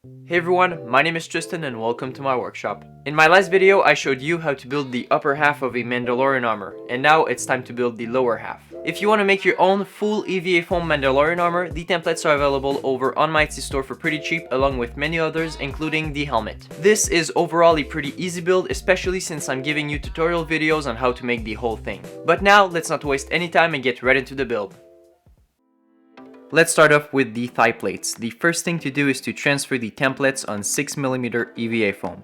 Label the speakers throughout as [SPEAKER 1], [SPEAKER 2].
[SPEAKER 1] Hey everyone, my name is Tristan and welcome to my workshop. In my last video, I showed you how to build the upper half of a Mandalorian armor, and now it's time to build the lower half. If you want to make your own full EVA foam Mandalorian armor, the templates are available over on my Etsy store for pretty cheap, along with many others, including the helmet. This is overall a pretty easy build, especially since I'm giving you tutorial videos on how to make the whole thing. But now, let's not waste any time and get right into the build. Let's start off with the thigh plates. The first thing to do is to transfer the templates on 6mm EVA foam.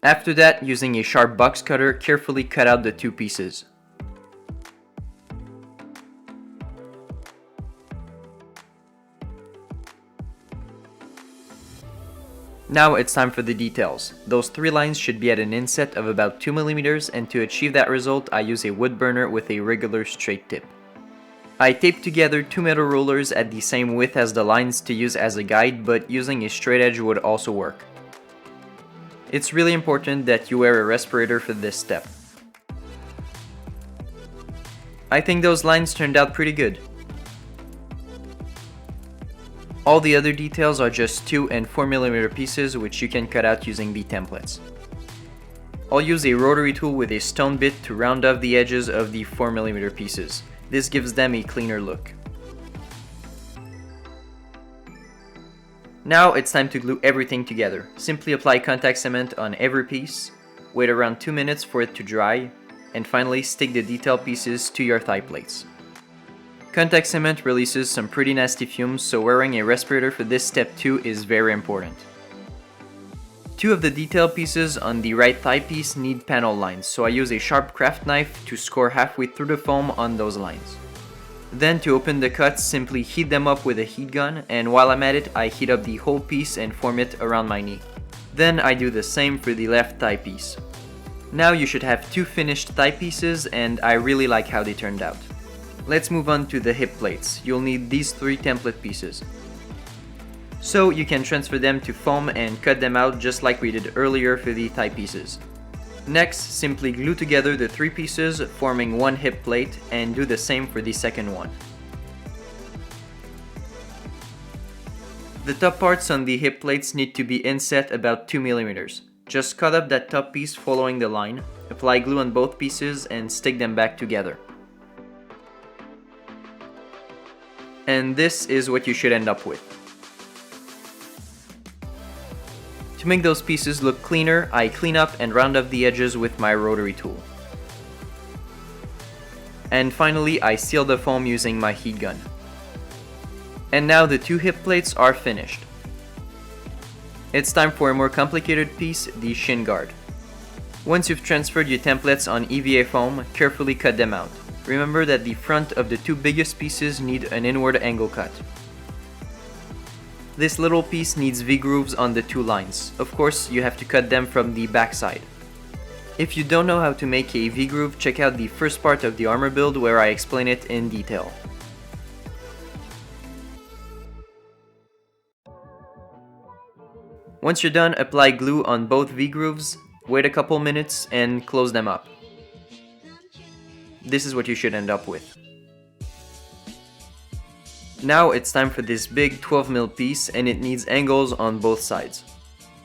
[SPEAKER 1] After that, using a sharp box cutter, carefully cut out the two pieces. Now it's time for the details. Those three lines should be at an inset of about 2mm, and to achieve that result I use a wood burner with a regular straight tip. I taped together two metal rulers at the same width as the lines to use as a guide, but using a straight edge would also work. It's really important that you wear a respirator for this step. I think those lines turned out pretty good. All the other details are just 2 and 4mm pieces, which you can cut out using the templates. I'll use a rotary tool with a stone bit to round off the edges of the 4mm pieces. This gives them a cleaner look. Now it's time to glue everything together. Simply apply contact cement on every piece, wait around 2 minutes for it to dry, and finally stick the detail pieces to your thigh plates. Contact cement releases some pretty nasty fumes, so wearing a respirator for this step too is very important. Two of the detail pieces on the right thigh piece need panel lines, so I use a sharp craft knife to score halfway through the foam on those lines. Then to open the cuts, simply heat them up with a heat gun, and while I'm at it, I heat up the whole piece and form it around my knee. Then I do the same for the left thigh piece. Now you should have two finished thigh pieces, and I really like how they turned out. Let's move on to the hip plates. You'll need these three template pieces. So you can transfer them to foam and cut them out just like we did earlier for the thigh pieces. Next, simply glue together the three pieces, forming one hip plate, and do the same for the second one. The top parts on the hip plates need to be inset about 2mm. Just cut up that top piece following the line, apply glue on both pieces, and stick them back together. And this is what you should end up with. To make those pieces look cleaner, I clean up and round up the edges with my rotary tool. And finally, I seal the foam using my heat gun. And now the two hip plates are finished. It's time for a more complicated piece, the shin guard. Once you've transferred your templates on EVA foam, carefully cut them out. Remember that the front of the two biggest pieces need an inward angle cut. This little piece needs V-grooves on the two lines. Of course, you have to cut them from the back side. If you don't know how to make a V-groove, check out the first part of the armor build where I explain it in detail. Once you're done, apply glue on both V-grooves, wait a couple minutes, and close them up. This is what you should end up with. Now it's time for this big 12mm piece, and it needs angles on both sides.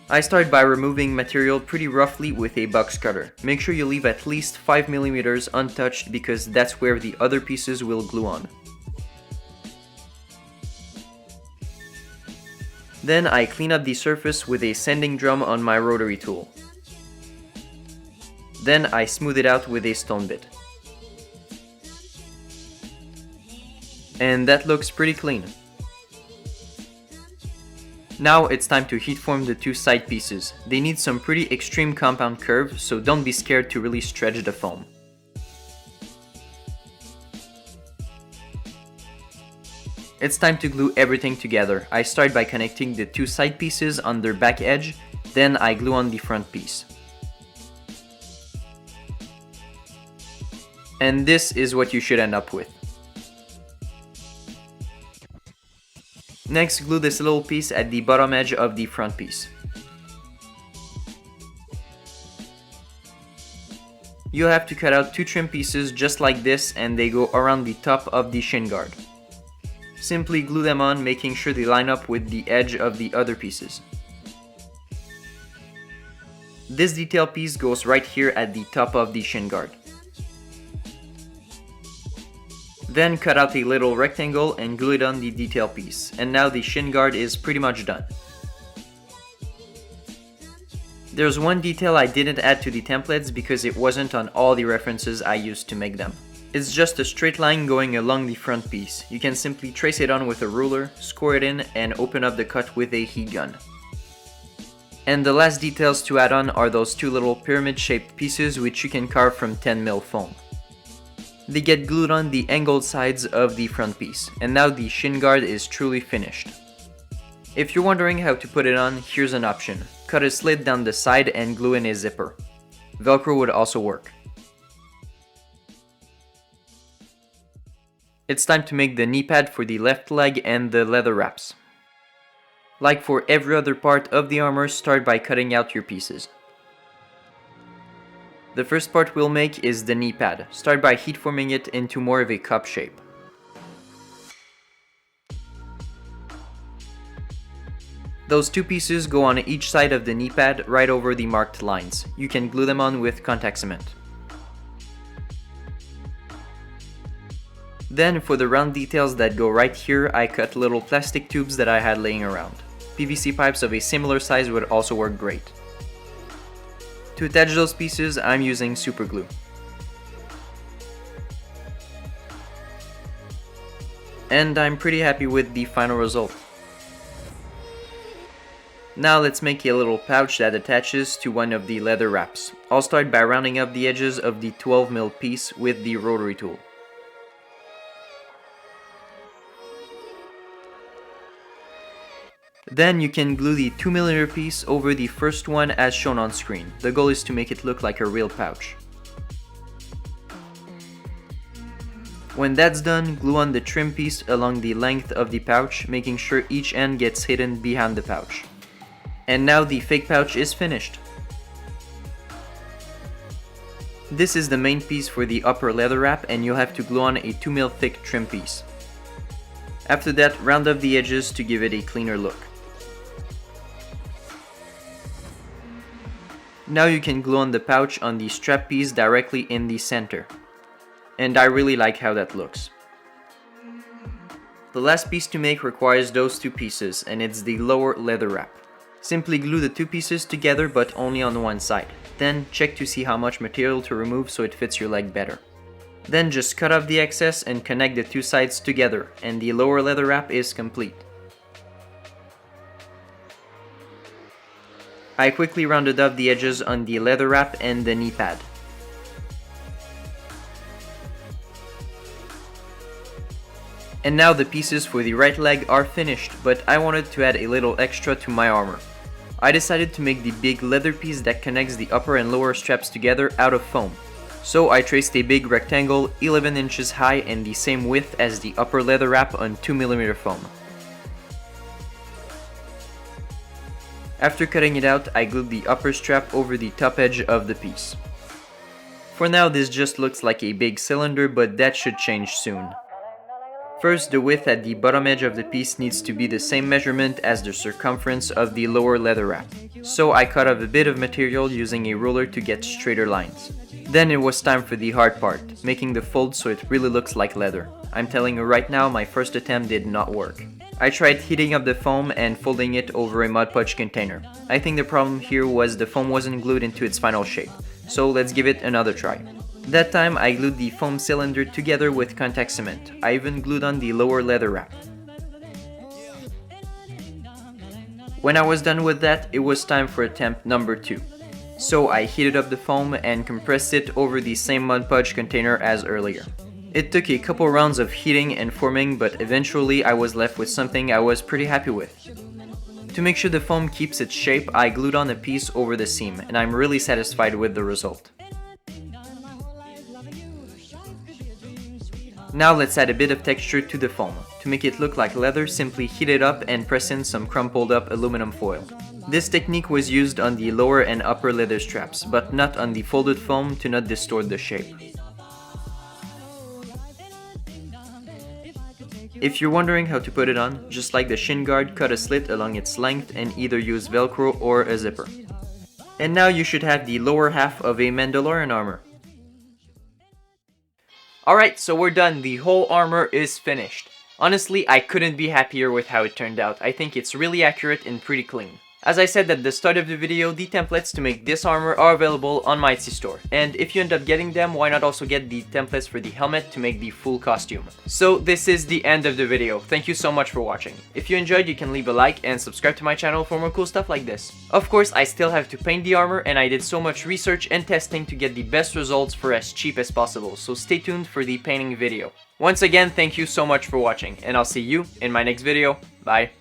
[SPEAKER 1] I start by removing material pretty roughly with a box cutter. Make sure you leave at least 5mm untouched because that's where the other pieces will glue on. Then I clean up the surface with a sanding drum on my rotary tool. Then I smooth it out with a stone bit. And that looks pretty clean. Now it's time to heat form the two side pieces. They need some pretty extreme compound curve, so don't be scared to really stretch the foam. It's time to glue everything together. I start by connecting the two side pieces on their back edge, then I glue on the front piece. And this is what you should end up with. Next, glue this little piece at the bottom edge of the front piece. You have to cut out two trim pieces just like this, and they go around the top of the shin guard. Simply glue them on, making sure they line up with the edge of the other pieces. This detail piece goes right here at the top of the shin guard. Then cut out a little rectangle and glue it on the detail piece, and now the shin guard is pretty much done. There's one detail I didn't add to the templates because it wasn't on all the references I used to make them. It's just a straight line going along the front piece. You can simply trace it on with a ruler, score it in, and open up the cut with a heat gun. And the last details to add on are those two little pyramid-shaped pieces which you can carve from 10mm foam. They get glued on the angled sides of the front piece, and now the shin guard is truly finished. If you're wondering how to put it on, here's an option. Cut a slit down the side and glue in a zipper. Velcro would also work. It's time to make the knee pad for the left leg and the leather wraps. Like for every other part of the armor, start by cutting out your pieces. The first part we'll make is the knee pad. Start by heat forming it into more of a cup shape. Those two pieces go on each side of the knee pad right over the marked lines. You can glue them on with contact cement. Then for the round details that go right here, I cut little plastic tubes that I had laying around. PVC pipes of a similar size would also work great. To attach those pieces, I'm using super glue. And I'm pretty happy with the final result. Now let's make a little pouch that attaches to one of the leather wraps. I'll start by rounding up the edges of the 12mm piece with the rotary tool. Then you can glue the 2mm piece over the first one as shown on screen. The goal is to make it look like a real pouch. When that's done, glue on the trim piece along the length of the pouch, making sure each end gets hidden behind the pouch. And now the fake pouch is finished. This is the main piece for the upper leather wrap, and you'll have to glue on a 2mm thick trim piece. After that, round up the edges to give it a cleaner look. Now you can glue on the pouch on the strap piece directly in the center. And I really like how that looks. The last piece to make requires those two pieces, and it's the lower leather wrap. Simply glue the two pieces together but only on one side. Then check to see how much material to remove so it fits your leg better. Then just cut off the excess and connect the two sides together, and the lower leather wrap is complete. I quickly rounded off the edges on the leather wrap and the knee pad. And now the pieces for the right leg are finished, but I wanted to add a little extra to my armor. I decided to make the big leather piece that connects the upper and lower straps together out of foam. So I traced a big rectangle 11 inches high and the same width as the upper leather wrap on 2mm foam. After cutting it out, I glued the upper strap over the top edge of the piece. For now, this just looks like a big cylinder, but that should change soon. First, the width at the bottom edge of the piece needs to be the same measurement as the circumference of the lower leather wrap. So I cut off a bit of material using a ruler to get straighter lines. Then it was time for the hard part, making the fold so it really looks like leather. I'm telling you right now, my first attempt did not work. I tried heating up the foam and folding it over a Mod Podge container. I think the problem here was the foam wasn't glued into its final shape, so let's give it another try. That time I glued the foam cylinder together with contact cement. I even glued on the lower leather wrap. When I was done with that, it was time for attempt number 2. So I heated up the foam and compressed it over the same Mod Podge container as earlier. It took a couple rounds of heating and forming, but eventually I was left with something I was pretty happy with. To make sure the foam keeps its shape, I glued on a piece over the seam, and I'm really satisfied with the result. Now let's add a bit of texture to the foam. To make it look like leather, simply heat it up and press in some crumpled up aluminum foil. This technique was used on the lower and upper leather straps, but not on the folded foam to not distort the shape. If you're wondering how to put it on, just like the shin guard, cut a slit along its length and either use Velcro or a zipper. And now you should have the lower half of a Mandalorian armor. Alright, so we're done. The whole armor is finished. Honestly, I couldn't be happier with how it turned out. I think it's really accurate and pretty clean. As I said at the start of the video, the templates to make this armor are available on my Etsy store. And if you end up getting them, why not also get the templates for the helmet to make the full costume. So this is the end of the video. Thank you so much for watching. If you enjoyed, you can leave a like and subscribe to my channel for more cool stuff like this. Of course, I still have to paint the armor and I did so much research and testing to get the best results for as cheap as possible, so stay tuned for the painting video. Once again, thank you so much for watching, and I'll see you in my next video. Bye!